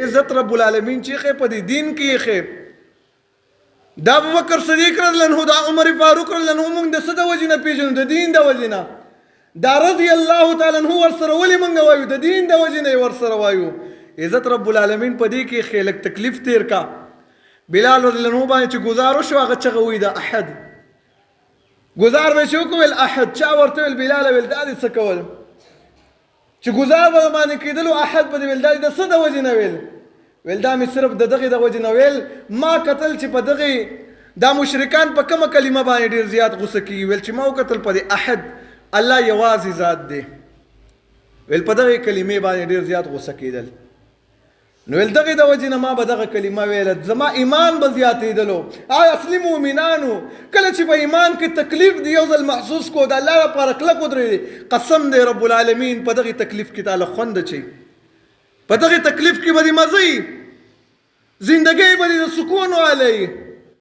عزت رب العالمین چې خې په دې دین کې خې دا ابوبکر صدیق رضی الله عنه دا عمر فاروق رضی الله عنه موږ د څه د وجې نه پیژنو د دین د وجې نه دا رضی الله تعالی عنه ورسره ولې موږ وایو د دین د وجې نه ورسره وایو عزت رب العالمین په دې کې خلک تکلیف تیر کا بلال رضی الله عنه باندې چې گزار وشو هغه چغه وې د احد گزار به شو کول احد چا ورته ویل بلال ویل دا دې څه کول چې گزار به باندې کېدلو احد په دې ویل دا د څه د وجې نه ویل دا مې صرف د دغې د وجې نه ویل ما کتل چې په دغې دا مشرکان په کومه کلمه باندې ډېر زیات غوسه کېږي ویل چې ما وکتل په دې احد الله یوازې ذات دی ویل په دغې کلمې باندې ډېر زیات غوسه کېدل نو ویل دغې د وجې نه ما به دغه کلمه ویله زما ایمان به زیاتېدلو اصلي مؤمنانو کله چې په ایمان کې تکلیف دی یو ځل محسوس کو د الله لپاره کلک ودرېدې قسم دی رب العالمین په دغې تکلیف کې تعالی خوند اچوي په دغې تکلیف کې به دې مزه وي زندګۍ به دې د سکون والی